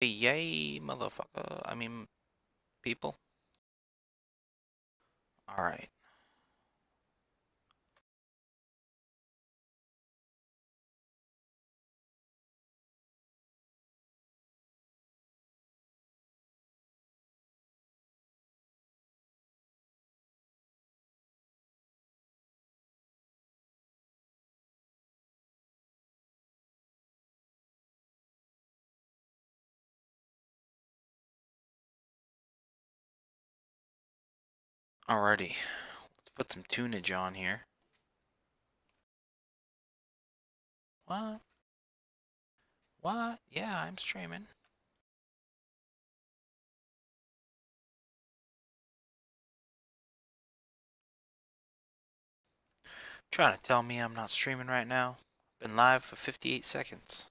Yay, motherfucker. I mean, people. Alright. Alrighty. Let's put some tunage on here. What? What? Yeah, I'm streaming. Trying to tell me I'm not streaming right now? Been live for 58 seconds.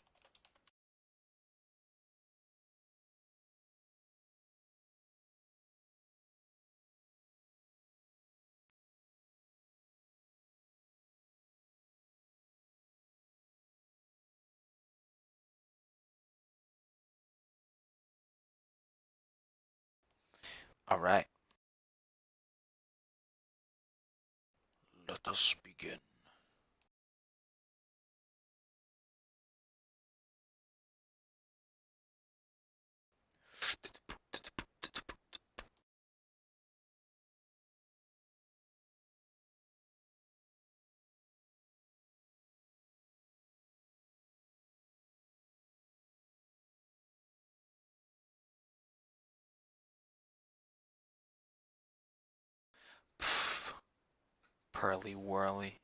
Alright. Let us begin. Pff, Pearly Whirly.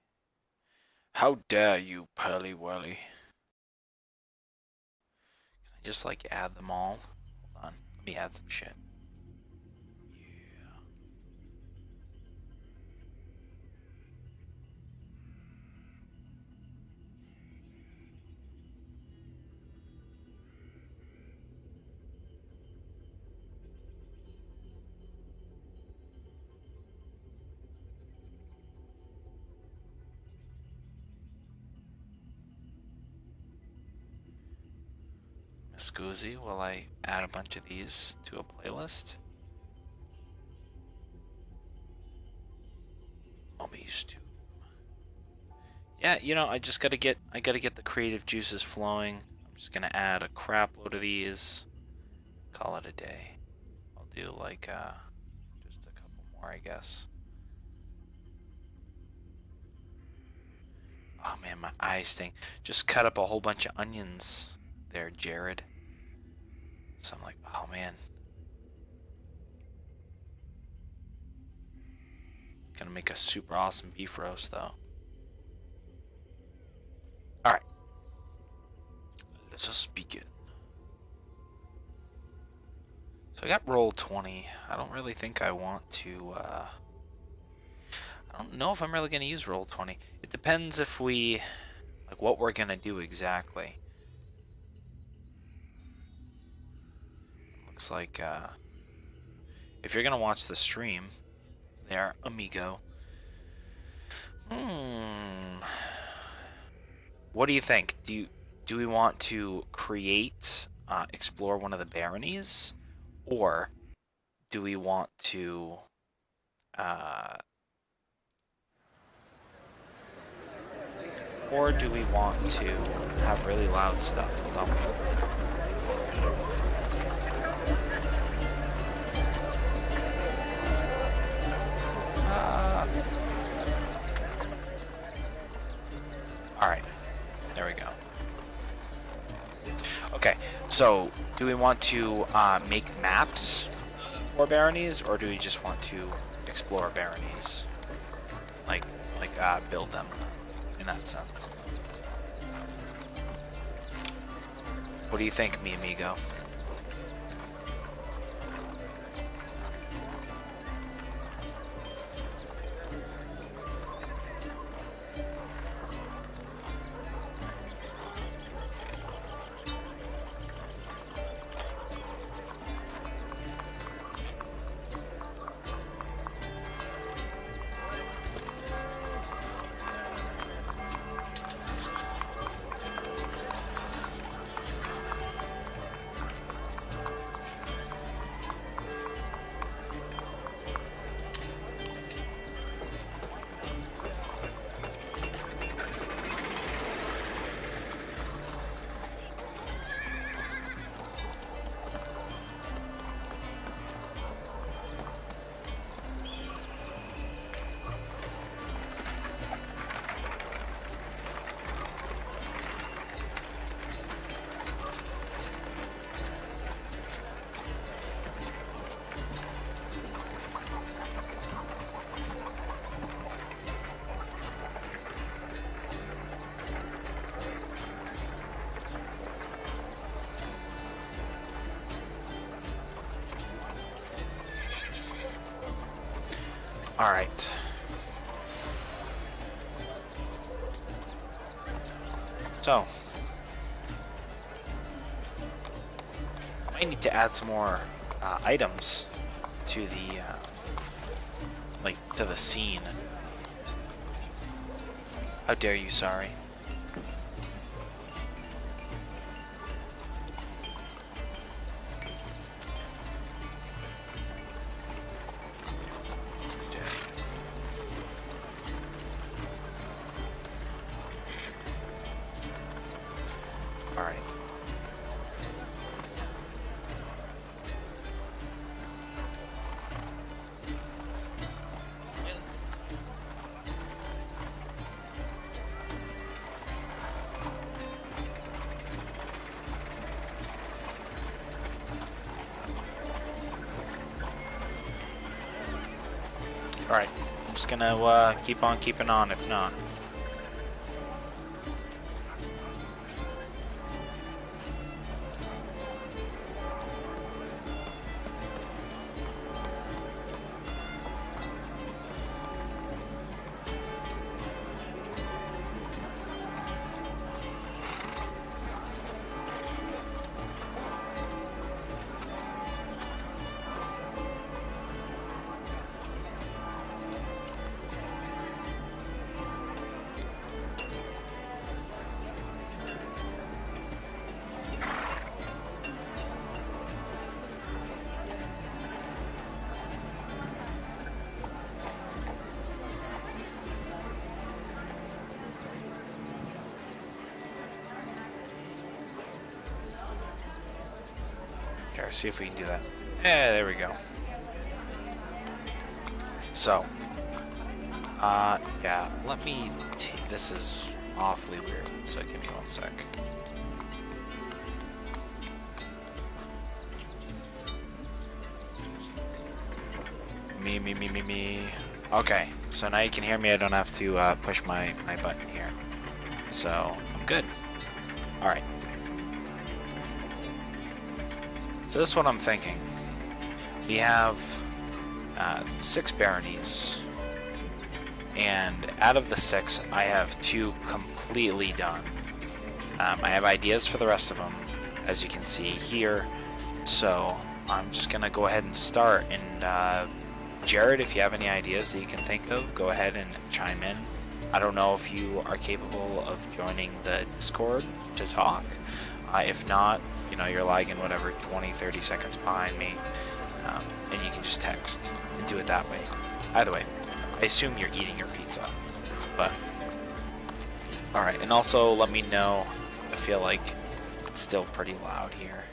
How dare you, Pearly Whirly? Can I just like add them all? Hold on. Let me add some shit. Yeah. Miss Goozy, will I add a bunch of these to a playlist? Mummy's Tomb. Yeah, you know, I gotta get the creative juices flowing. I'm just gonna add a crap load of these. Call it a day. I'll do like just a couple more, I guess. Oh man, my eyes sting. Just cut up a whole bunch of onions there, Jared. So I'm like, oh man. Gonna make a super awesome beef roast though. Alright. Let us begin. So I got roll 20. I don't really think I want to I don't know if I'm really gonna use roll 20. It depends if we like what we're gonna do exactly. Looks like if you're gonna watch the stream there, amigo. What do you think? Do we want to create explore one of the baronies, or do we want to have really loud stuff? Hold on. Alright, there we go. Okay, so do we want to make maps for baronies, or do we just want to explore baronies? Like build them in that sense. What do you think, mi amigo? Alright. So, I need to add some more items to the, to the scene. How dare you, sorry. Alright. Alright, I'm just gonna keep on keeping on if not. Here, see if we can do that. Yeah, there we go. So, yeah, let me. This is awfully weird. So give me one sec. Me. Okay, so now you can hear me. I don't have to push my button here. So I'm good. All right. So this is what I'm thinking. We have 6 baronies, and out of the 6, I have 2 completely done. I have ideas for the rest of them, as you can see here. So I'm just gonna go ahead and start. And Jared, if you have any ideas that you can think of, go ahead and chime in. I don't know if you are capable of joining the Discord to talk. If not, you know, you're lagging whatever 20-30 seconds behind me, and you can just text and do it that way. Either way, I assume you're eating your pizza, but alright. And also let me know. I feel like it's still pretty loud here.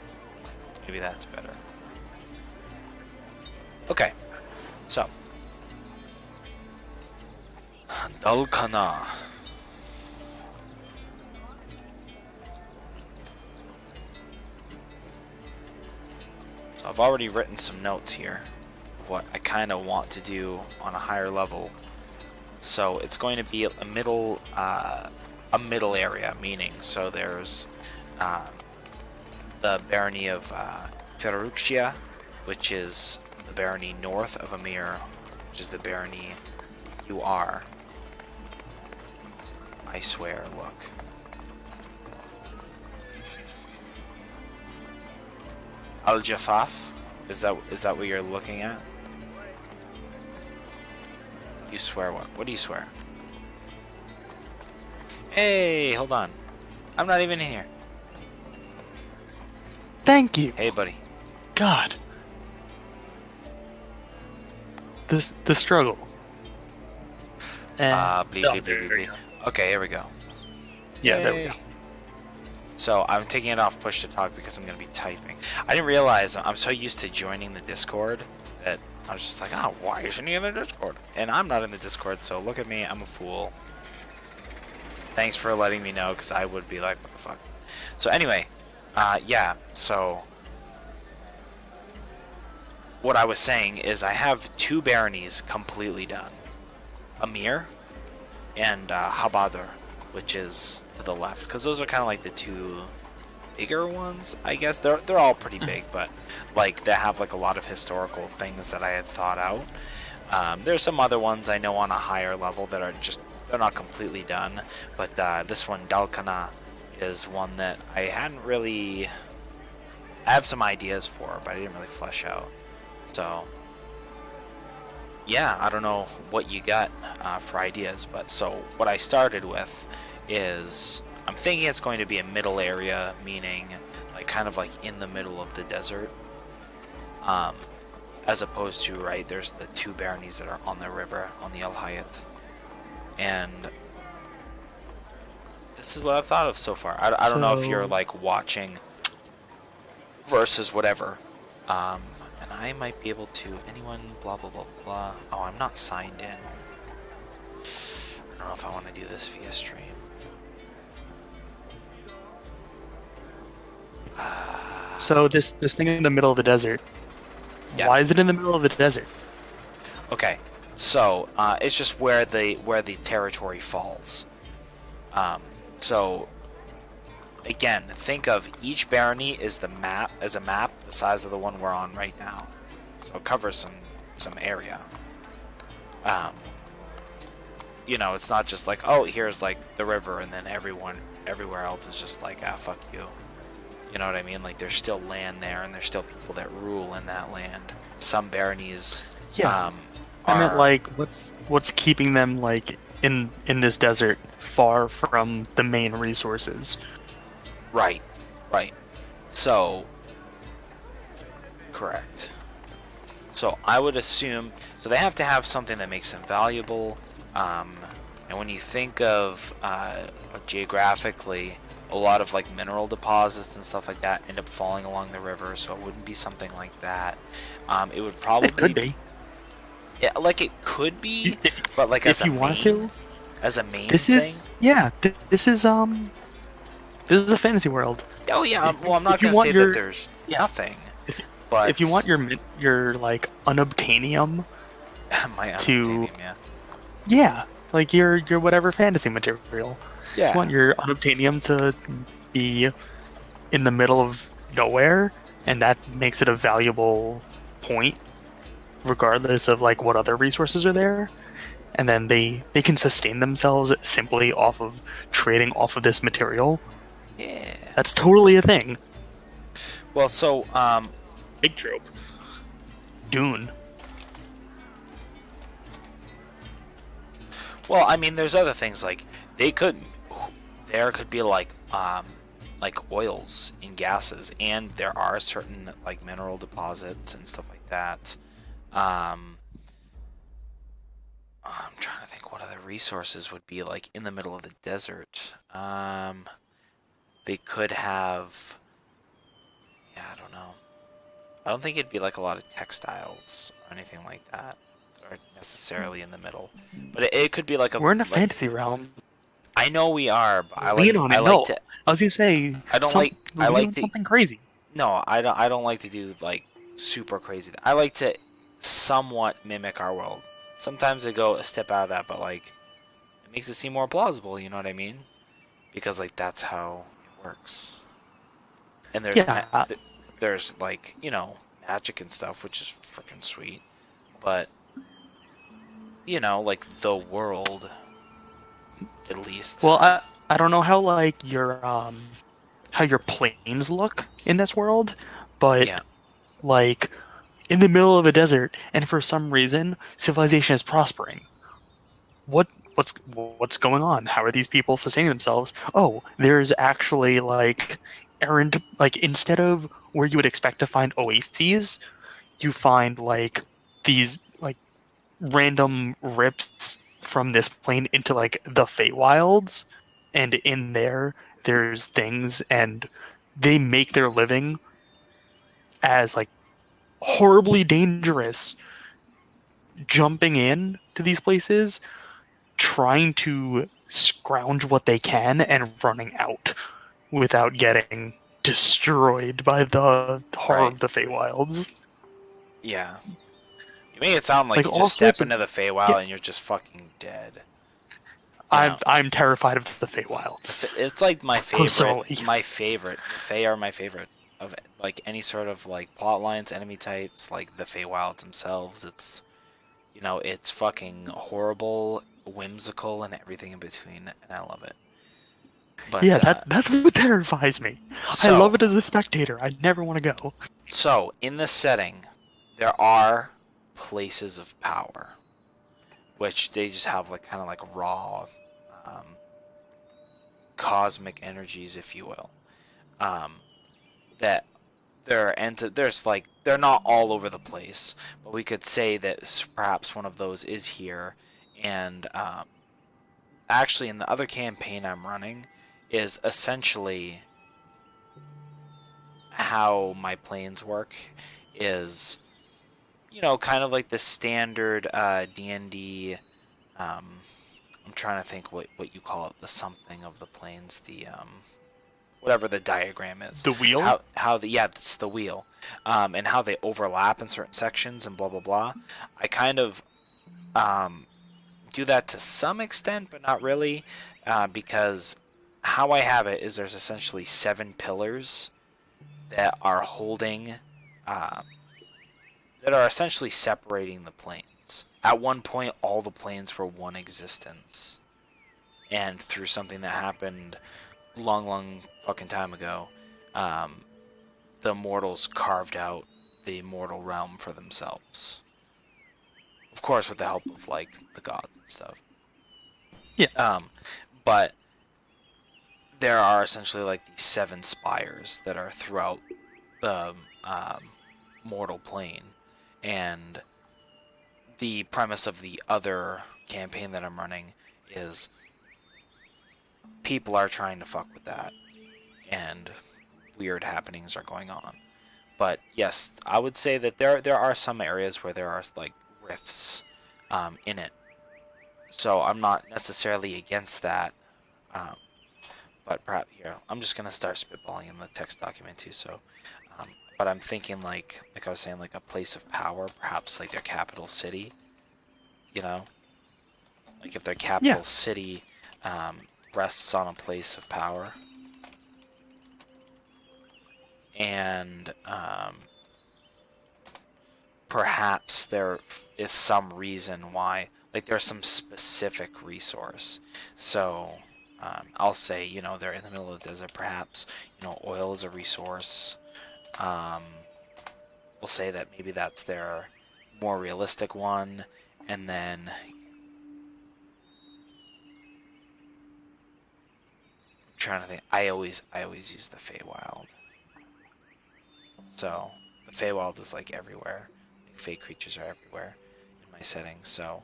Maybe that's better. Okay, so Dalkana. So I've already written some notes here of what I kind of want to do on a higher level. So it's going to be a middle area, meaning so there's the barony of Ferruccia, which is the barony north of Amir, which is the barony you are. I swear, look. Al-Jafaf? Is that what you're looking at? You swear what? What do you swear? Hey, hold on. I'm not even in here. Thank you. Hey, buddy. God. The struggle. Bleep. Okay, here we go. Yeah, Yay. there we go. So I'm taking it off push to talk because I'm going to be typing. I didn't realize I'm so used to joining the Discord that I was just like, oh, why isn't he in the Discord? And I'm not in the Discord, so look at me. I'm a fool. Thanks for letting me know, because I would be like, what the fuck? So anyway, yeah, so what I was saying is I have 2 baronies completely done. Amir and Habadar, which is to the left, because those are kind of like the 2 bigger ones, I guess. They're all pretty big, but like they have like a lot of historical things that I had thought out. There's some other ones I know on a higher level that are just, they're not completely done, but this one, Dalkana, is one that I hadn't really, I have some ideas for, but I didn't really flesh out. So, yeah, I don't know what you got for ideas, but so what I started with is, I'm thinking it's going to be a middle area, meaning like kind of like in the middle of the desert. As opposed to, right, there's the two baronies that are on the river, on the El Hayat. And this is what I've thought of so far. I don't know if you're like watching versus whatever. And I might be able to, anyone, blah, blah, blah, blah. Oh, I'm not signed in. I don't know if I want to do this via stream. So this thing in the middle of the desert. Yeah. Why is it in the middle of the desert? Okay, so it's just where the territory falls. So again, think of each barony as a map the size of the one we're on right now. So it covers some area. You know, it's not just like, oh, here's like the river, and then everywhere else is just like, ah, fuck you. You know what I mean? Like, there's still land there, and there's still people that rule in that land. Some baronies, Yeah. I meant like what's keeping them like in this desert, far from the main resources. Right. So, correct. So I would assume, so they have to have something that makes them valuable. And when you think of geographically, a lot of like mineral deposits and stuff like that end up falling along the river, so it wouldn't be something like that. It would probably It could be. Yeah, like it could be, but like if you want to, as a main this thing. This is a fantasy world. Oh yeah, well, I'm not if you gonna want say your- that there's yeah. nothing, but If you want your like unobtainium, my to- unobtainium, yeah. yeah, like your whatever fantasy material. Yeah. You want your unobtainium to be in the middle of nowhere, and that makes it a valuable point, regardless of like what other resources are there. And then they can sustain themselves simply off of trading off of this material. Yeah. That's totally a thing. Well, so Big trope. Dune. well, I mean, there's other things like there could be like oils and gases, and there are certain like mineral deposits and stuff like that. I'm trying to think what other resources would be like in the middle of the desert. They could have, yeah, I don't know. I don't think it'd be like a lot of textiles or anything like that, or necessarily in the middle. But it could be like We're in a like, fantasy realm. I know we are, but I Lean like on it. I No. like to. I was gonna say. I don't like to. something crazy. No, I don't like to do like super crazy. I like to somewhat mimic our world. Sometimes I go a step out of that, but like it makes it seem more plausible. You know what I mean? Because like that's how it works. And there's like, you know, magic and stuff, which is freaking sweet. But you know, like the world, at least. Well, I don't know how like your planes look in this world, but Yeah. like in the middle of a desert, and for some reason civilization is prospering. What's going on? How are these people sustaining themselves? Oh, there's actually like instead of where you would expect to find oases, you find like these like random rips from this plane into like the Feywilds, and in there's things, and they make their living as like horribly dangerous, jumping in to these places, trying to scrounge what they can and running out without getting destroyed by the horror Right. of the Feywilds. Yeah. You make it sound like Like, you all just step sorts of- into the Feywild yeah. and you're just fucking dead. You know? I'm terrified of the Feywilds. It's like my favorite. Personally. My favorite. The Fey are my favorite of like any sort of like plot lines, enemy types, like the Feywilds themselves. It's fucking horrible, whimsical, and everything in between, and I love it. Yeah, But that's what terrifies me. I love so it as a spectator. I never want to go. so in this setting, there are places of power, which they just have like kind of like raw, um, cosmic energies, if you will. Um, that there's like they're not all over the place, but we could say that perhaps one of those is here. And actually, in the other campaign I'm running, is essentially how my planes work. Is kind of like the standard D&D. I'm trying to think what you call it, the something of the planes, the whatever the diagram is, The wheel? how the yeah, it's the wheel, and how they overlap in certain sections and blah blah blah. I kind of um, do that to some extent, but not really, because how I have it is there's essentially 7 pillars that are holding, uh, that are essentially separating the planes. At one point, all the planes were one existence, and through something that happened long, long fucking time ago, um, the mortals carved out the mortal realm for themselves. Of course, with the help of like the gods and stuff. Yeah. Um, but there are essentially like these 7 spires that are throughout the mortal plane, and the premise of the other campaign that I'm running is people are trying to fuck with that, and weird happenings are going on. But yes, I would say that there are some areas where there are like rifts in it. So I'm not necessarily against that. Um, but perhaps here, I'm just gonna start spitballing in the text document too. So, but I'm thinking like I was saying, like a place of power, perhaps like their capital city. You know, like if their Yeah. capital city rests on a place of power, and perhaps there is some reason why, like there's some specific resource. So I'll say, they're in the middle of the desert. Perhaps, oil is a resource. Um, we'll say that maybe that's their more realistic one, and then I'm trying to think. I always use the Feywild. So the Feywild is like everywhere. Like Fey creatures are everywhere in my settings. So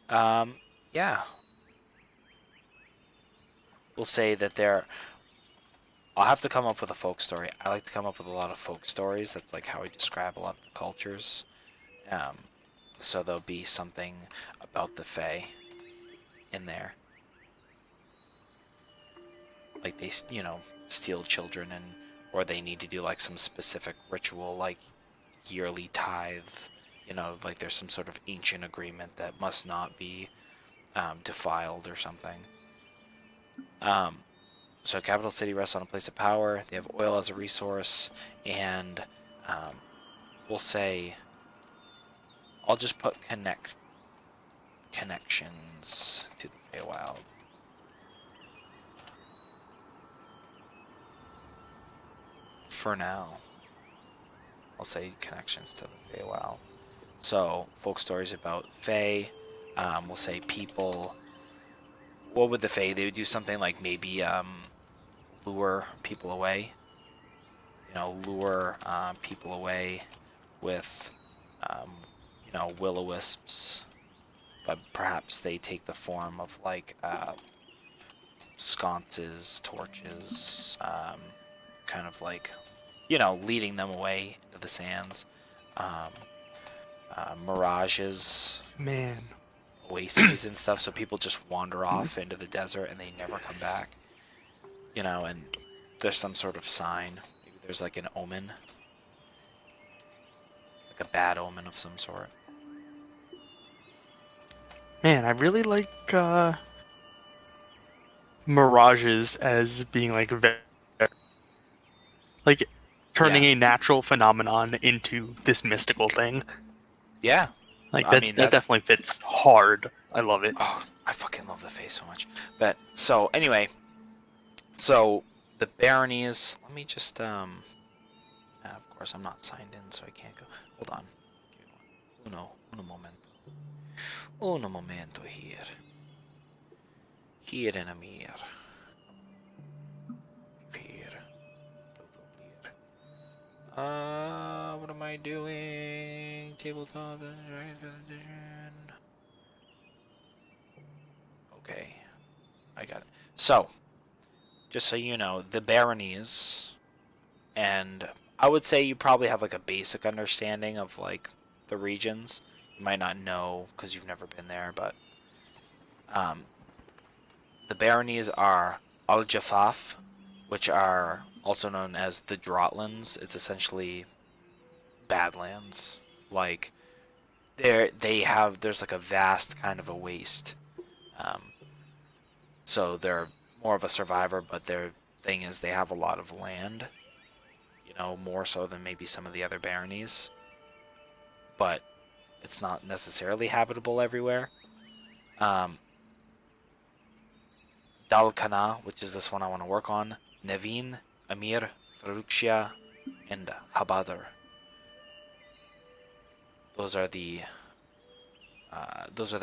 um, yeah, we'll say that there. I'll have to come up with a folk story. I like to come up with a lot of folk stories. That's like how I describe a lot of the cultures. Um, so there'll be something about the Fae in there, like they, steal children, and or they need to do like some specific ritual, like yearly tithe. Like there's some sort of ancient agreement that must not be defiled or something. Um, So capital city rests on a place of power. They have oil as a resource, and um, we'll say I'll just put connections to the Feywild for now. I'll say connections to the Feywild. So folk stories about Fey. We'll say people. What would the Fey? They would do something like maybe lure people away. Lure people away with um, will-o-wisps, but perhaps they take the form of like sconces, torches, kind of like leading them away into the sands. Um, Mirages, Man. oases, and stuff. So people just wander off into the desert and they never come back. And there's some sort of sign. Maybe there's like an omen, like a bad omen of some sort. Man, I really like mirages as being like turning Yeah, a natural phenomenon into this mystical thing. yeah. Like I that mean, that definitely fits hard. I love it. oh, I fucking love the face so much. But so anyway, so the Baronies. Let me just of course, I'm not signed in, so I can't go. Hold on. Give me uno momento. Uno momento here. Here in Amir. Here. What am I doing? Tabletop. Okay, I got it. So, just so you know, the Baronies, and I would say you probably have like a basic understanding of like the regions. You might not know because you've never been there, but um, the Baronies are Al Jafaf, which are also known as the Droughtlands. It's essentially Badlands. Like there's like a vast kind of a waste. Um, so they're more of a survivor, but their thing is they have a lot of land. You know, more so than maybe some of the other baronies. But it's not necessarily habitable everywhere. Um, Dalkana, which is this one I want to work on. Nevin, Amir, Farukshia, and Habadar. Those are the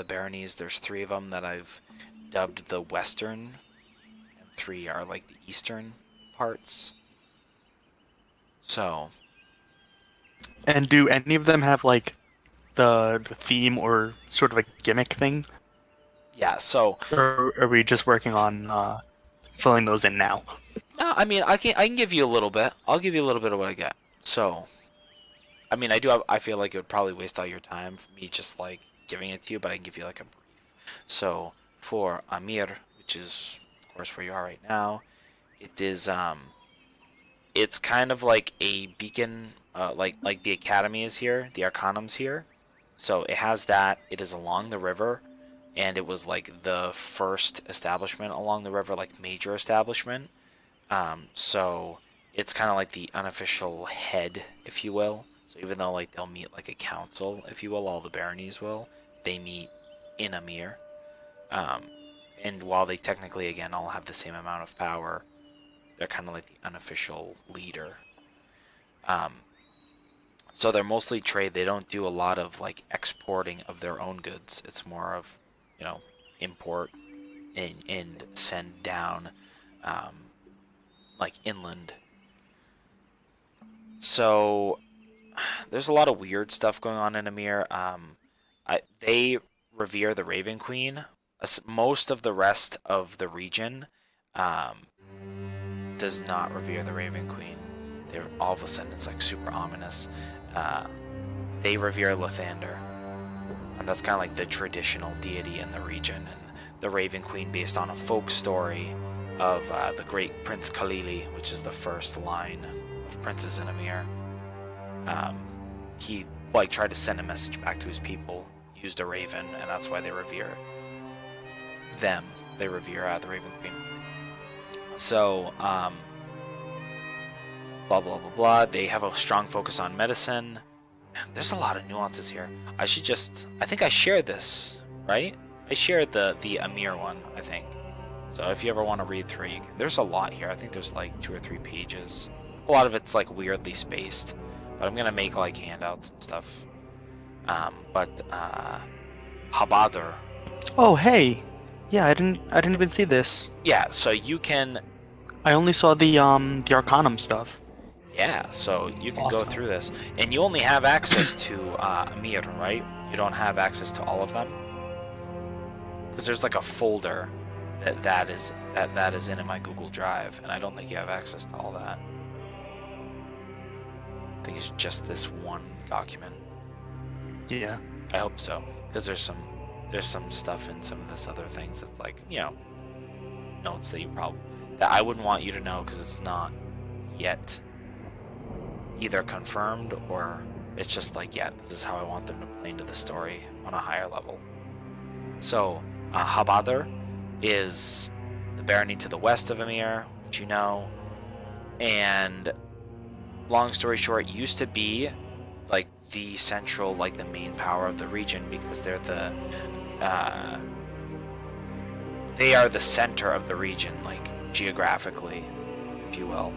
baronies. There's 3 of them that I've dubbed the western, and 3 are like the eastern parts. So, And do any of them have like the theme or sort of a gimmick thing? yeah. So, Or are we just working on filling those in now? no, I mean, I can give you a little bit. I'll give you a little bit of what I get. So, I mean, I feel like it would probably waste all your time for me just like giving it to you, but I can give you like a brief. So, for Amir, which is of course where you are right now, it is it's kind of like a beacon, like the academy is here, the Arcanum's here. So it has that. It is along the river, and it was like the first establishment along the river, like major establishment. So it's kind of like the unofficial head, if you will. So even though like they'll meet like a council, if you will, all the baronies will, they meet in Amir. Um, and while they technically again all have the same amount of power, they're kind of like the unofficial leader. Um, so they're mostly trade. They don't do a lot of like exporting of their own goods. It's more of, import and send down, um, like inland. So there's a lot of weird stuff going on in Amir. They revere the Raven Queen. Most of the rest of the region um, does not revere the Raven Queen. They're all of a sudden it's like super ominous. Uh, they revere Lathander, and that's kind of like the traditional deity in the region. And the Raven Queen, based on a folk story of the great Prince Khalili, which is the first line of princes in Amir. He like tried to send a message back to his people, used a raven, and that's why they revere them. They revere the Raven Queen. So, blah blah blah blah. They have a strong focus on medicine. There's a lot of nuances here. I think I shared this, right? I shared the Amir one, I think. So if you ever want to read through, there's a lot here. I think there's like 2 or 3 pages. A lot of it's like weirdly spaced, but I'm gonna make like handouts and stuff. But Habadar. Oh, hey. Yeah, I didn't even see this. Yeah, so you can. I only saw the Arcanum stuff. Yeah, so you can go Awesome. through this, and you only have access to Amir, right? You don't have access to all of them, because there's like a folder that is in my Google Drive, and I don't think you have access to all that. I think it's just this one document. Yeah. I hope so, because there's some stuff in some of this other things that's like notes that I wouldn't want you to know because it's not yet either confirmed or it's just like, yeah, this is how I want them to play into the story on a higher level. So Habadar is the barony to the west of Amir, which you know, and long story short, used to be like the central, like the main power of the region, because they're they are the center of the region, like geographically, if you will.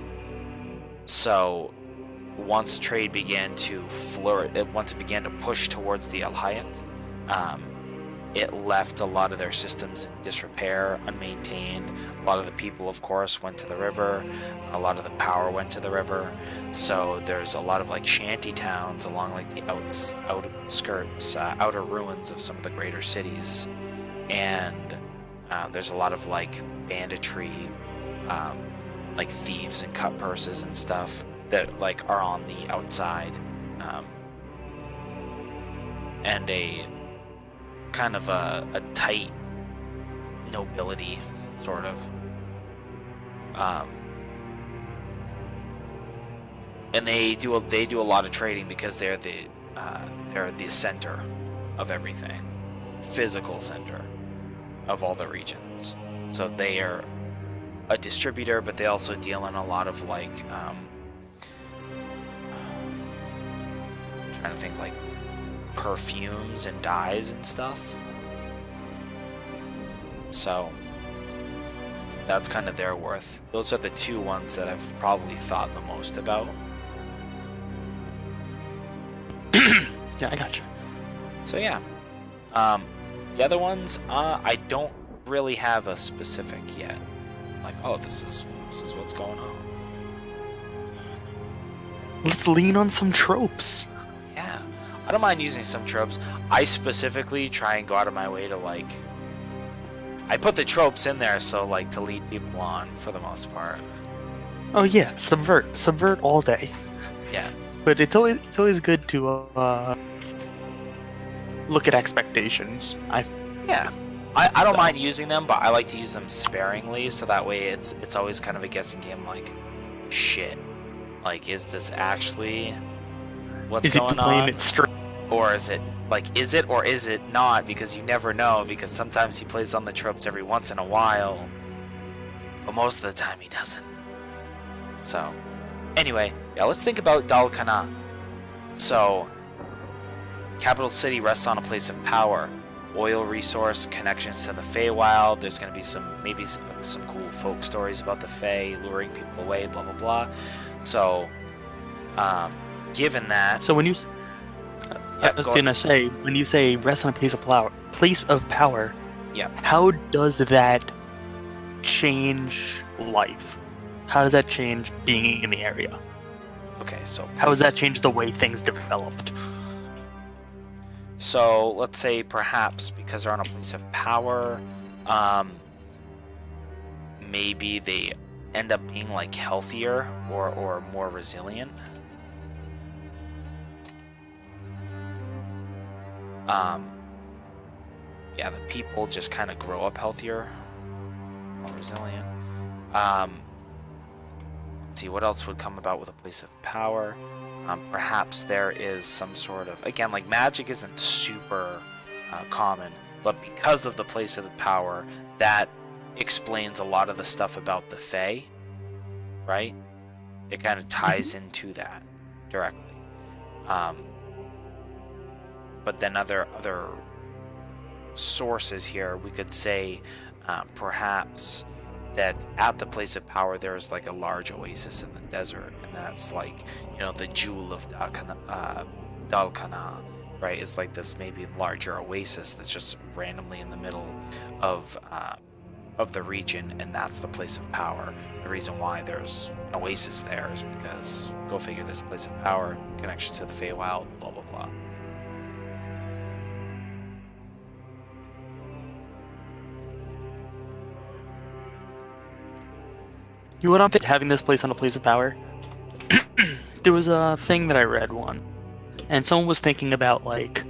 So once trade began to flourish, once it began to push towards the Alhayat, it left a lot of their systems in disrepair, unmaintained. A lot of the people, of course, went to the river. A lot of the power went to the river. So there's a lot of like shanty towns along like the outskirts, outer ruins of some of the greater cities, and there's a lot of like banditry, like thieves and cut purses and stuff that like are on the outside, and a kind of a tight nobility, sort of. And they do a lot of trading because they're the center of everything, physical center of all the regions. So they are a distributor, but they also deal in a lot of like trying to think, like perfumes and dyes and stuff. So that's kind of their worth. Those are the two ones that I've probably thought the most about. Yeah, I gotcha. So yeah, the other ones, I don't really have a specific yet. Like, oh, this is what's going on. Let's lean on some tropes. Yeah, I don't mind using some tropes. I specifically try and go out of my way to like. I put the tropes in there so like to lead people on for the most part. Oh yeah, subvert all day. Yeah. But it's always good to look at expectations. I don't mind using them, but I like to use them sparingly, so that way it's always kind of a guessing game. Like, shit, like, is this actually what's going on? It straight? Or is it like, is it or is it not? Because you never know. Because sometimes he plays on the tropes every once in a while, but most of the time he doesn't. So, anyway, yeah, let's think about Dal Kana. So, capital city rests on a place of power. Oil resource, connections to the Feywild. There's going to be maybe some cool folk stories about the Fey luring people away, blah blah blah. So, given that, so when you, I was gonna say, when you say rest on a place of power, yeah, how does that change life? How does that change being in the area? Okay, so how does that change the way things developed? So let's say perhaps because they're on a place of power, maybe they end up being like healthier or more resilient. Yeah, the people just kind of grow up healthier, more resilient. Let's see, what else would come about with a place of power? Perhaps there is some sort of, again, like magic isn't super common, but because of the place of the power, that explains a lot of the stuff about the Fae, right? It kind of ties into that directly. But then other sources here, we could say perhaps that at the place of power there's like a large oasis in the desert, and that's like, you know, the jewel of Dal Kana, right? It's like this maybe larger oasis that's just randomly in the middle of the region, and that's the place of power. The reason why there's an oasis there is because, go figure, there's a place of power, connection to the Feywild, blah blah blah. You know what I'm having this place on a place of power? There was a thing that I read one, and someone was thinking about like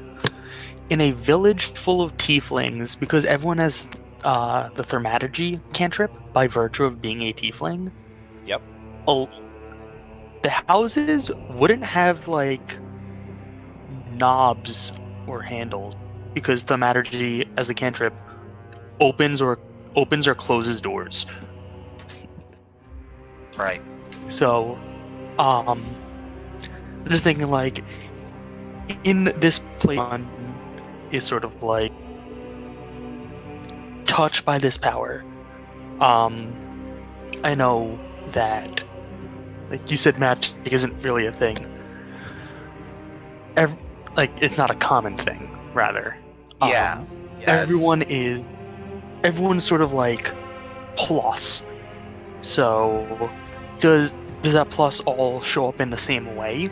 in a village full of tieflings, because everyone has the Thaumaturgy cantrip by virtue of being a tiefling. Yep. Oh, the houses wouldn't have like knobs or handles because Thaumaturgy as a cantrip opens or closes doors. Right. So, I'm just thinking like, in this place is sort of like touched by this power. I know that, like you said, magic isn't really a thing. Like it's not a common thing, rather. Yeah. Yeah. Everyone's sort of like plus. So does that plus all show up in the same way?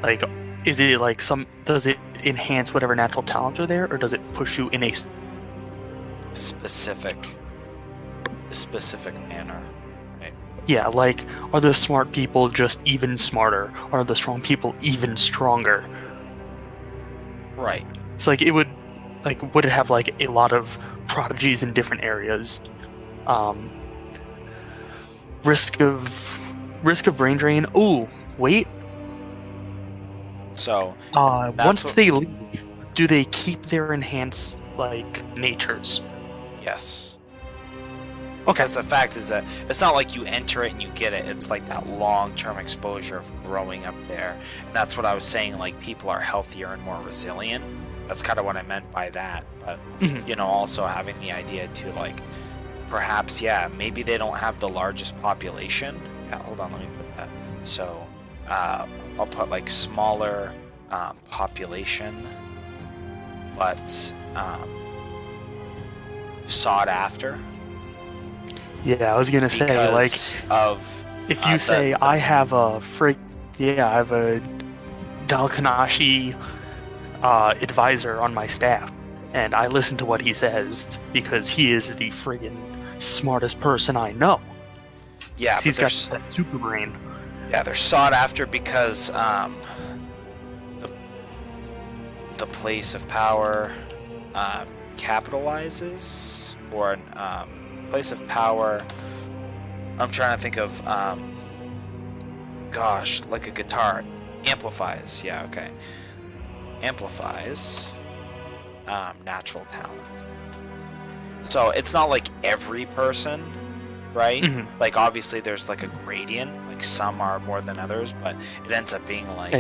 Like, is it like does it enhance whatever natural talents are there, or does it push you in a specific manner? Right. yeah, like, are the smart people just even smarter? Are the strong people even stronger? Right. It's like would it have like a lot of prodigies in different areas? Um, risk of brain drain. Oh, wait. So Once they leave, do they keep their enhanced like natures? yes. Okay. Because the fact is that it's not like you enter it and you get it. It's like that long-term exposure of growing up there. And that's what I was saying, like people are healthier and more resilient. That's kind of what I meant by that. But, also having the idea to like, perhaps, yeah, maybe they don't have the largest population. Yeah, hold on, let me put that. So, I'll put like smaller population, but sought after. Yeah, I was gonna say, like, if you say I have a Dalkanashi advisor on my staff, and I listen to what he says because he is the friggin' smartest person I know. Yeah, he's got that super brain. Yeah, they're sought after because the place of power capitalizes, or place of power. I'm trying to think of like a guitar amplifies. Yeah, okay. Amplifies natural talent. So it's not like every person, right? Mm-hmm. Like obviously there's like a gradient, like some are more than others, but it ends up being like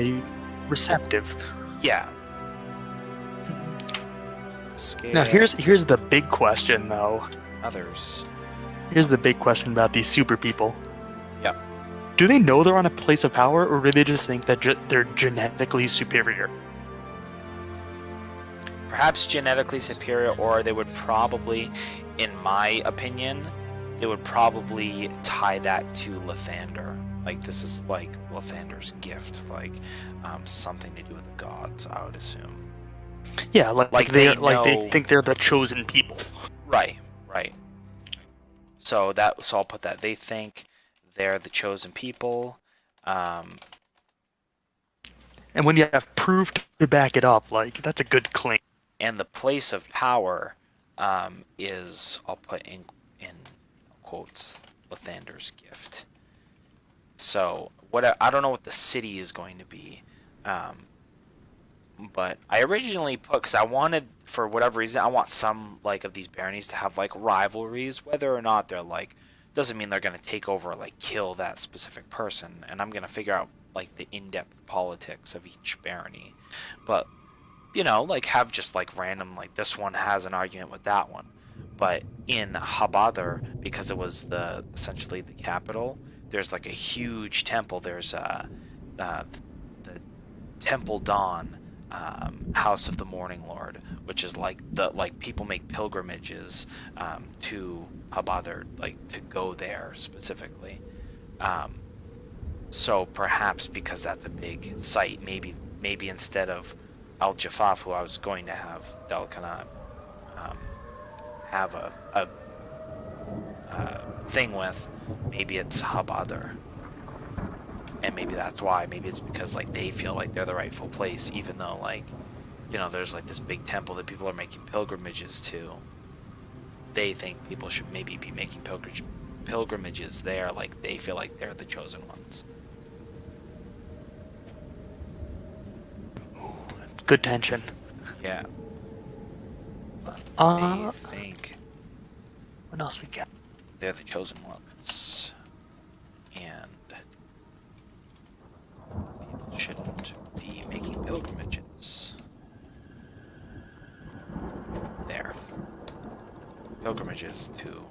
receptive. Yeah. Now here's the big question though. Others. Here's the big question about these super people. Yep. Do they know they're on a place of power, or do they just think that they're genetically superior? Perhaps genetically superior, or they would probably, in my opinion, they would probably tie that to Lathander. Like this is like Lathander's gift, like something to do with the gods, I would assume. Yeah, like they think they're the chosen people. Right. So I'll put that. They think they're the chosen people. And when you have proof to back it up, like that's a good claim. And the place of power is, I'll put in quotes, Lathander's gift. So I don't know what the city is going to be. But I originally put, because I wanted, for whatever reason, I want some like of these baronies to have like rivalries, whether or not they're like, doesn't mean they're going to take over or like kill that specific person, and I'm going to figure out like the in-depth politics of each barony. But like have just like random, like this one has an argument with that one. But in Habadar, because it was essentially the capital, there's like a huge temple. There's the Temple Dawn, House of the Morning Lord, which is like people make pilgrimages to Habadar, like to go there specifically. So perhaps because that's a big site, maybe instead of Al Jafaf, who I was going to have Dalkanat have a thing with, maybe it's Habadar. And maybe that's why. Maybe it's because like they feel like they're the rightful place, even though like there's like this big temple that people are making pilgrimages to. They think people should maybe be making pilgrimages there, like they feel like they're the chosen ones. Good tension. Yeah. They think. What else we got? They're the chosen ones, and people shouldn't be making pilgrimages. pilgrimages to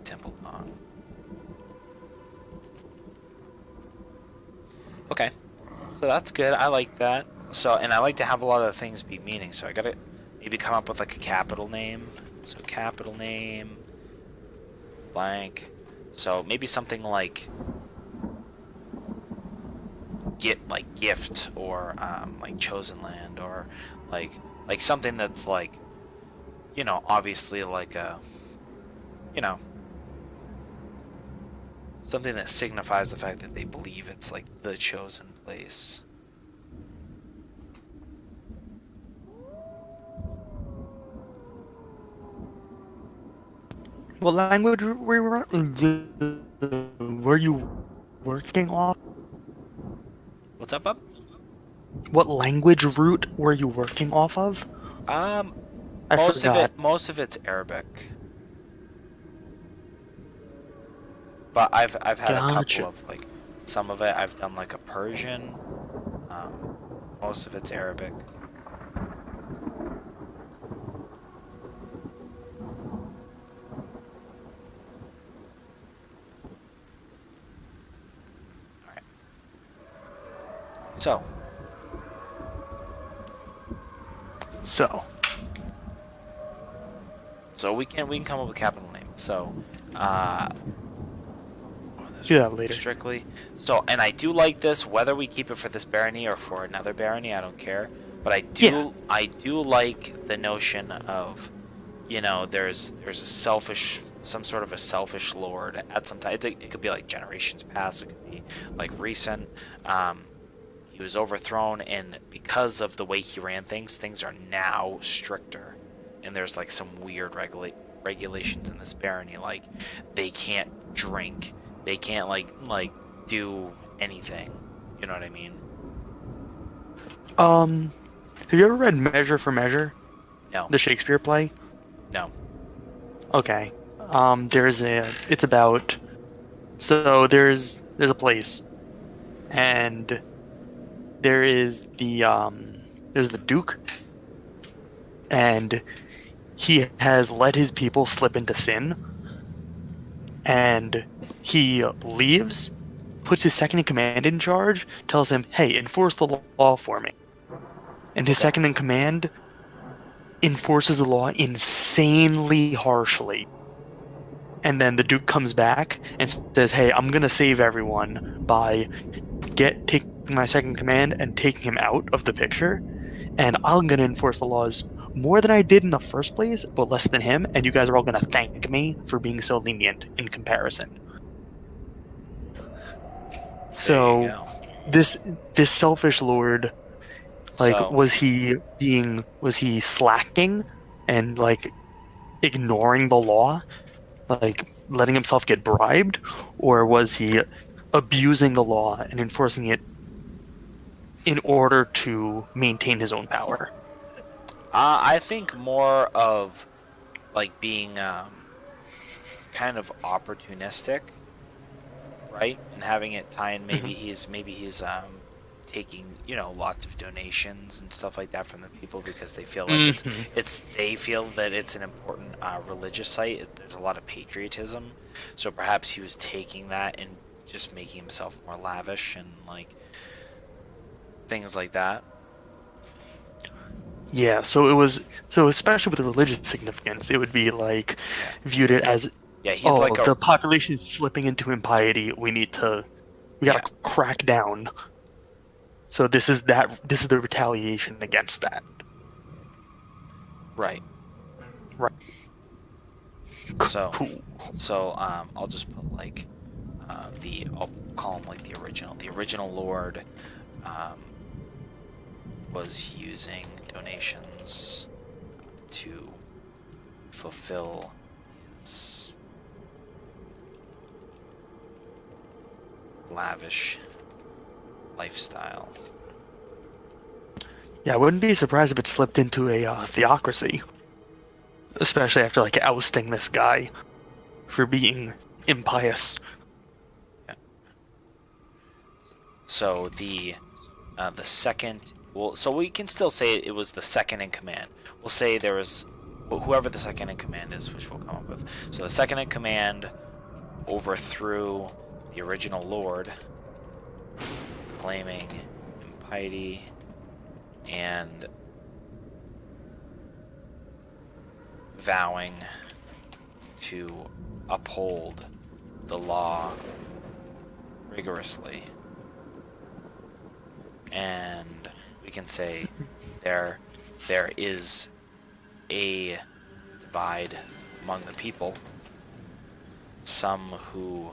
Temple Tongue. Okay, so that's good. I like that. So, and I like to have a lot of the things be meaning. So I gotta maybe come up with like a capital name. So capital name, blank. So maybe something like gift or like chosen land or like something that's like obviously like a you know something that signifies the fact that they believe it's like the chosen place. What language were you working off? What's up, bub? What language route were you working off of? Um, I forgot. most of it's Arabic, but I've had a couple Gotcha. of like some of it I've done like a Persian. Um, most of it's Arabic. All right, so So, we can come up with a capital name. So, uh, do that later. strictly. So, and I do like this, whether we keep it for this barony or for another barony, I don't care. But Yeah. I do like the notion of, there's a selfish, some sort of a selfish lord at some time. It could be like generations past. It could be like recent. Um, he was overthrown, and because of the way he ran things, things are now stricter. And there's like some weird regulations in this barony, like they can't drink, they can't do anything. You know what I mean? Um, have you ever read Measure for Measure, No, the Shakespeare play? no. Okay. It's about, so there's a place, and there's the Duke, and he has let his people slip into sin, and he leaves, puts his second in command in charge, tells him, "Hey, enforce the law for me." And his Okay. second in command enforces the law insanely harshly. And then the Duke comes back and says, "Hey, I'm gonna save everyone by taking my second command and taking him out of the picture, and I'm gonna enforce the laws more than I did in the first place, but less than him. And you guys are all gonna thank me for being so lenient in comparison." There you So go. this selfish lord, like, So, was he slacking and like ignoring the law, like letting himself get bribed, or was he abusing the law and enforcing it in order to maintain his own power? I think more of like being kind of opportunistic, right? And having it tie in. Mm-hmm. Maybe he's taking lots of donations and stuff like that from the people because they feel like Mm-hmm. they feel that it's an important religious site. There's a lot of patriotism, so perhaps he was taking that and just making himself more lavish and like things like that. Yeah, so especially with the religious significance, it would be like Yeah, viewed it as, yeah. He's oh, like a the population is slipping into impiety. We yeah, gotta crack down. So this is the retaliation against that. right. Right. So Cool. I'll just put like I'll call him like the original. The original Lord um, was using donations to fulfill his lavish lifestyle. Yeah, I wouldn't be surprised if it slipped into a theocracy, especially after like ousting this guy for being impious. Yeah. So the second Well, so we can still say it was the second in command. We'll say there was whoever the second in command is, which we'll come up with. So the second in command overthrew the original lord, claiming impiety and vowing to uphold the law rigorously. And we can say there is a divide among the people. Some who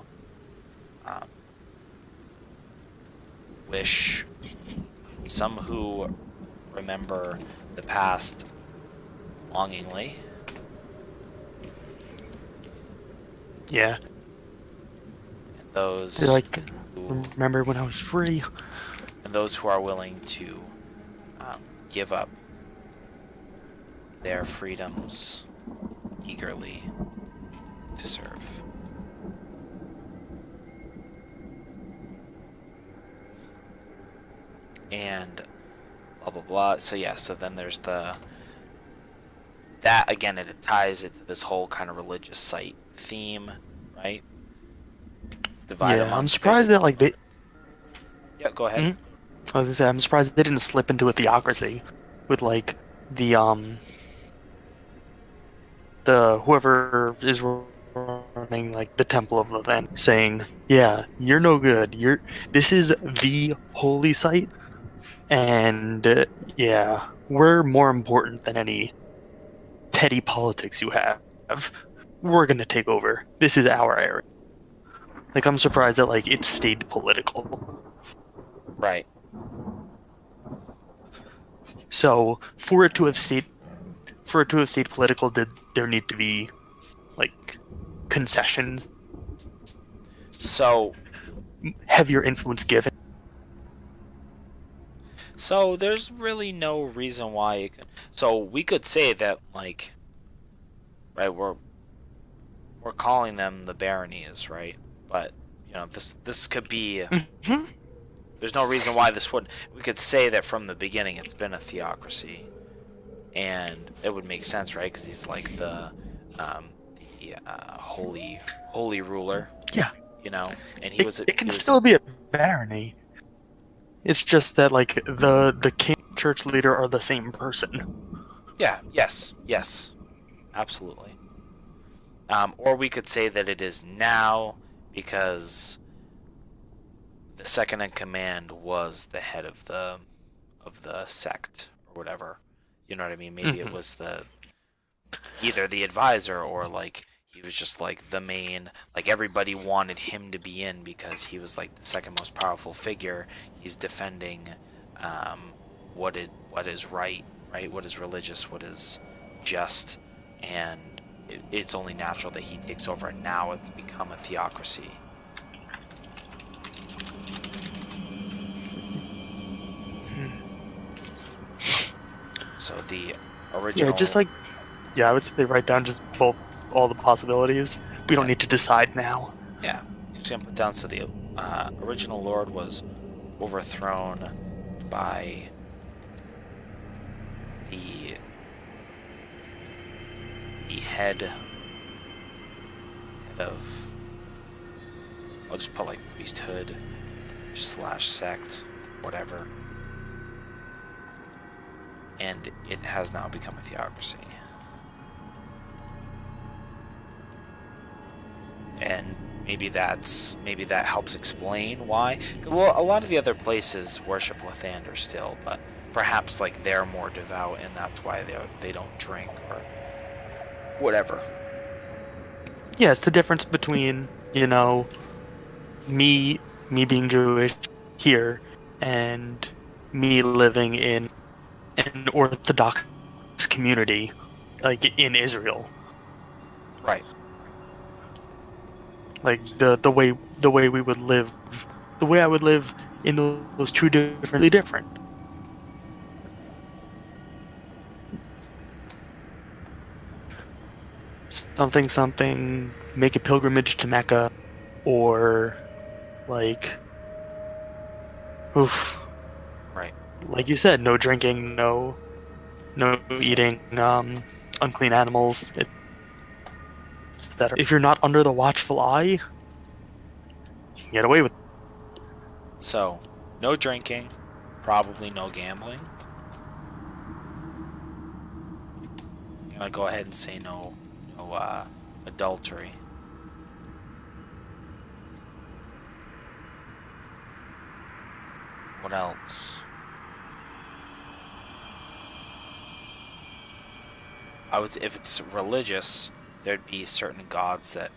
some who remember the past longingly. Yeah. And those They're like, who, remember when I was free? and those who are willing to give up their freedoms eagerly to serve. And blah blah blah. So yeah, so then there's that again, it ties it to this whole kind of religious site theme, right? Divide Yeah, among I'm surprised that like they. Yeah, go ahead. I was gonna say, I'm surprised they didn't slip into a theocracy with like the whoever is running like the Temple of Levant saying, "Yeah, you're no good. This is the holy site, and yeah, we're more important than any petty politics you have. We're gonna take over. This is our area." Like, I'm surprised that like it stayed political. Right. So for it to have stayed political, did there need to be like concessions, So heavier influence given? there's really no reason why it could. So we could say that like, right, we're calling them the Baronies, right? But this could be. Mm-hmm. There's no reason why this wouldn't. We could say that from the beginning it's been a theocracy, and it would make sense, right? Because he's like the holy ruler, Yeah, and he was. it can He was still be a barony. It's just that like the king church leader are the same person. yeah. Yes. Absolutely. Or we could say that it is now because the second in command was the head of the sect or whatever. You know what I mean? Maybe it was either the advisor or like he was just like the main, like everybody wanted him to be in because he was like the second most powerful figure. He's defending what is right, what is religious, what is just, and it's only natural that he takes over, and now it's become a theocracy. So the original. Yeah, just like I would say write down just all the possibilities. We don't need to decide now. Yeah, you're just gonna put down so the original lord was overthrown by the head of. I'll just put like priesthood / sect, whatever. And it has now become a theocracy. And maybe that helps explain why. Well, a lot of the other places worship Lathander still, but perhaps like they're more devout, and that's why they don't drink or whatever. Yeah, it's the difference between me being Jewish here and me living in an Orthodox community like in Israel. Right. Like the way we would live, the way I would live in those two different. Something, make a pilgrimage to Mecca, or like, oof. Right. like you said, no drinking, no eating unclean animals, etc. If you're not under the watchful eye, you can get away with it. So, no drinking, probably no gambling. I'm gonna go ahead and say no adultery. What else? I would say if it's religious, there'd be certain gods that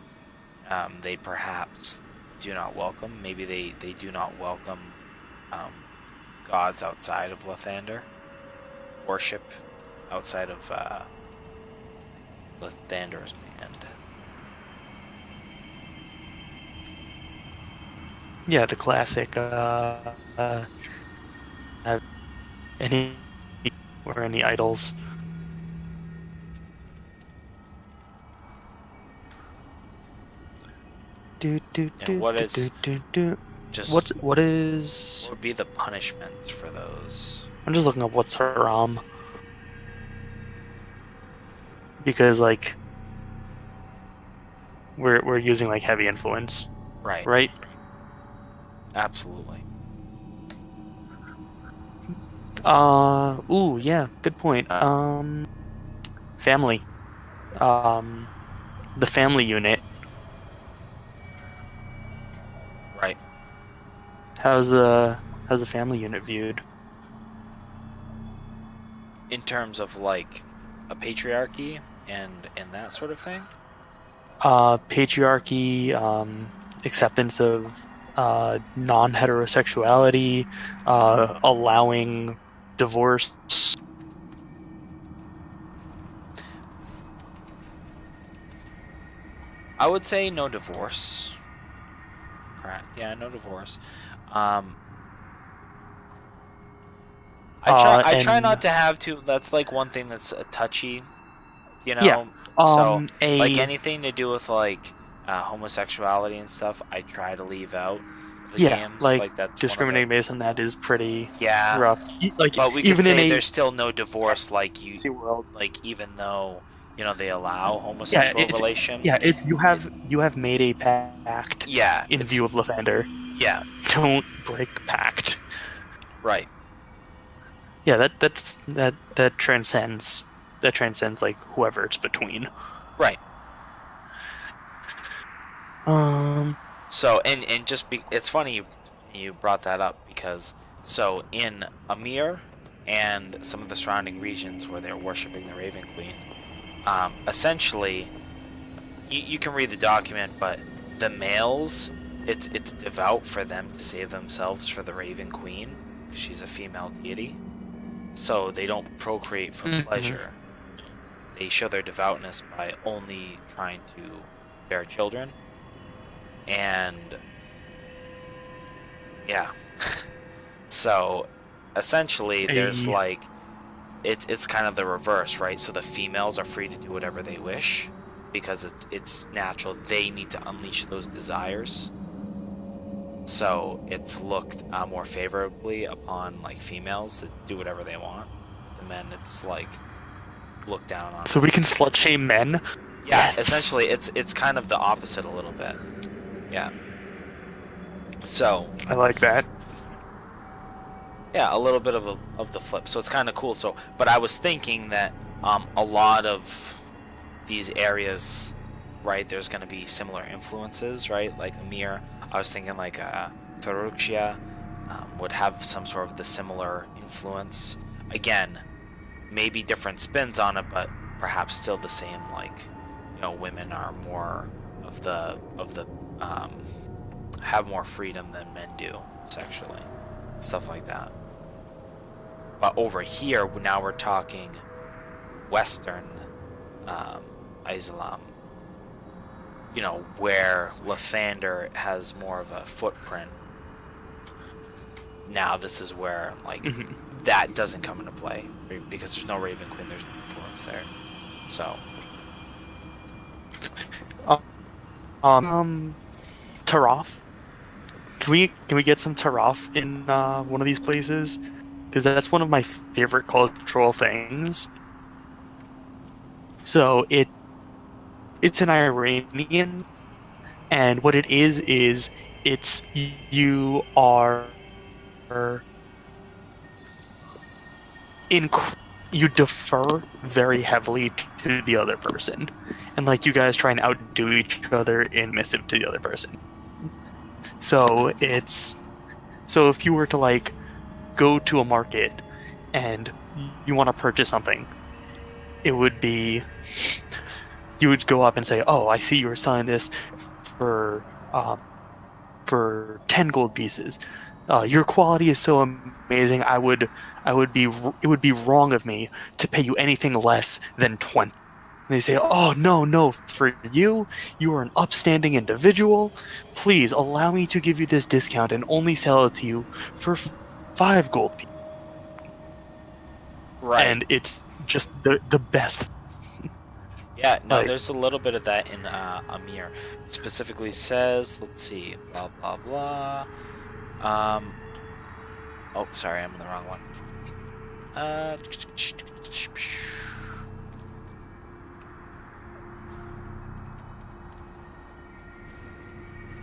they perhaps do not welcome. Maybe they do not welcome um, gods outside of Lathander. Worship outside of Lathander's band. Yeah, the classic. Have any or any idols. And what is just what is? what would be the punishments for those? I'm just looking up what's haram because like we're using like heavy influence, Right. right? Absolutely. Ooh, yeah, good point. Family. The family unit. Right. How's the family unit viewed? In terms of like a patriarchy and that sort of thing. Patriarchy, acceptance of non-heterosexuality, allowing divorce. I would say no divorce. Correct. Yeah, no divorce. I try And not to have to. That's like one thing that's touchy, you know. yeah, So a like anything to do with like homosexuality and stuff, I try to leave out of the yeah, games. like That's discriminating based on that is pretty yeah. rough. Like But we could even in say a there's still no divorce, like fantasy world, like even though they allow yeah, homosexual it's relations. yeah, it's you have made a pact Yeah, in view of Lathander. yeah, Don't break pact. right. Yeah, that transcends like whoever it's between. Right. Um, So and it's funny you brought that up because so in Amir and some of the surrounding regions where they're worshiping the Raven Queen, essentially you can read the document, but the males it's devout for them to save themselves for the Raven Queen because she's a female deity. So they don't procreate for pleasure. They show their devoutness by only trying to bear children. And yeah. So essentially there's like it's kind of the reverse, right? So the females are free to do whatever they wish because it's natural. They need to unleash those desires. So it's looked more favorably upon like females that do whatever they want. The men, it's like looked down on. so we can slut shame men. Yeah, Yes. essentially, it's kind of the opposite a little bit. Yeah. So I like that. yeah, a little bit of the flip. So it's kind of cool. So, but I was thinking that a lot of these areas, right? There's going to be similar influences, right? Like Amir, I was thinking like Feruchia would have some sort of the similar influence. Again, maybe different spins on it, but perhaps still the same. Like, women are more of the have more freedom than men do sexually, stuff like that. But over here, now we're talking Western Aiz'Alam, where Lathander has more of a footprint. Now this is where like that doesn't come into play because there's no Raven Queen, there's no influence there. So Taroth. Can we get some Taroth in one of these places? because that's one of my favorite cultural things. So it's an Iranian, and what it is it's you are inc- you defer very heavily to the other person, and like you guys try and outdo each other in missive to the other person. So it's so if you were to like go to a market and you want to purchase something, it would be you would go up and say, "Oh, I see you were selling this for um, for 10 gold pieces. Your quality is so amazing. I would be it would be wrong of me to pay you anything less than 20." And they say, "Oh, no, no, for you, you are an upstanding individual. Please allow me to give you this discount and only sell it to you for 5 gold pieces." Right. And it's just the best. Yeah, no, Like, there's a little bit of that in Amir. It specifically says, let's see, blah blah blah. Um, oh, sorry, I'm in the wrong one. Uh,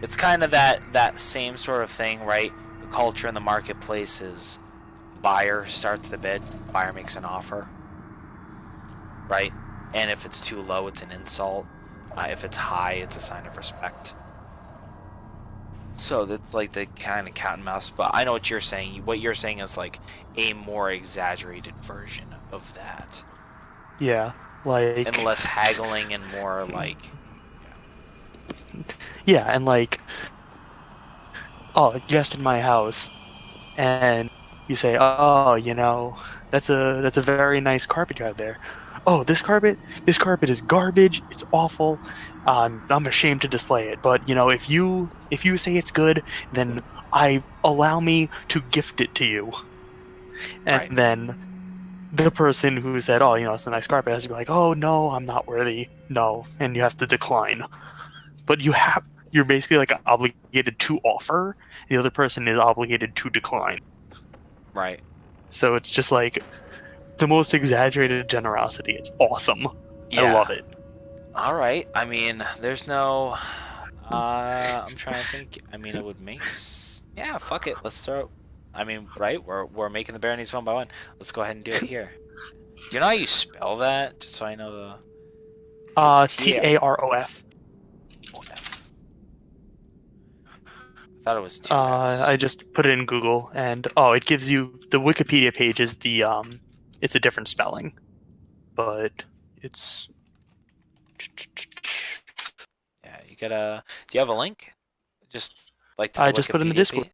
it's kind of that same sort of thing, right? The culture in the marketplace is buyer starts the bid, buyer makes an offer, right? And if it's too low, it's an insult. If it's high, it's a sign of respect. So that's like the kind of cat and mouse. But I know what you're saying. What you're saying is like a more exaggerated version of that, yeah, and like, less haggling and more like, yeah, yeah, and like, oh, guest in my house, and you say, "Oh, that's a very nice carpet you have there." "Oh, this carpet is garbage. It's awful. I'm ashamed to display it. But if you say it's good, then I allow me to gift it to you." And right, then the person who said, "Oh, it's a nice carpet," has to be like, "Oh no, I'm not worthy. No," and you have to decline. But you're basically like obligated to offer. The other person is obligated to decline. right. So it's just like the most exaggerated generosity. It's awesome. I love Yeah. it. All right. I mean, there's no. I'm trying to think. I mean, it would make. Yeah, fuck it. Let's throw. I mean, right? We're making the Baronies one by one. Let's go ahead and do it here. Do you know how you spell that? Just so I know the. It's a T A Tarof. O F. I thought it was two F's. I just put it in Google, and it gives you the Wikipedia page is it's a different spelling, but it's Yeah, you gotta. Do you have a link? Just like to I the just put it in the Wikipedia Discord. page.